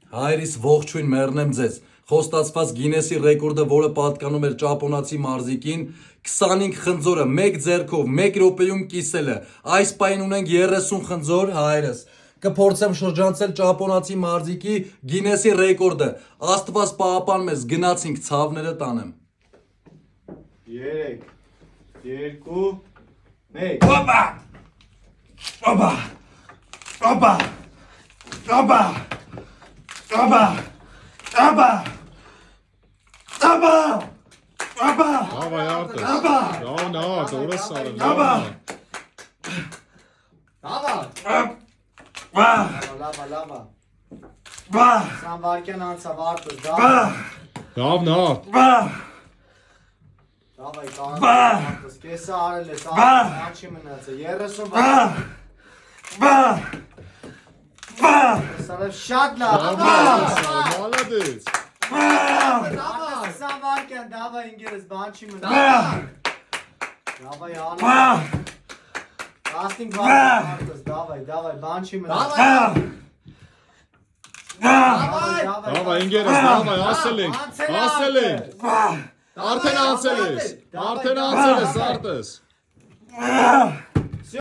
Հայրիս ողջույն մեռնեմ ձեզ։ Խոստացված Գինեսի ռեկորդը, որը պատկանում էր ճապոնացի մարզիկին, 25 խնձորը 1 ձեռքով 1 րոպեում կիսելը։ Այս պահին ունենք 30 խնձոր հայրս։ Կփորձեմ շրջանցել ճապոնացի մարզիկի Գինեսի ռեկորդը։ Աստված պահապան մեզ, գնացինք ցավները տանեմ։ 3 2 1 Օպա! Օպա! Օպա! Օպա! Օպա! Օպա! Օպա! Օպա! Давай, Արտես։ Ապա։ Լավ, դուրս արել։ Ապա։ Լավա Բա! լավա Բա! 20 վայրկյան անցավ Արտուս Բա! Լավ, Բա! Դավայ Բա։ Արտուս կեսը արել ես Բա։ Արտուս չի մնացել 30 Բա! Բա! Բա! վայրկյան շատ լավ Մալադես։ Արտուս 20 վայրկյան դավայ ինգերս բան չի Բա! մնացել Դավայ Բա! անը 15 վայրկյան Արտուս դավայ բան չի մնացել Давай, ինգերս, давай, ասել ենք։ Բա! Արդեն անցել ես, Արտես։ Բա։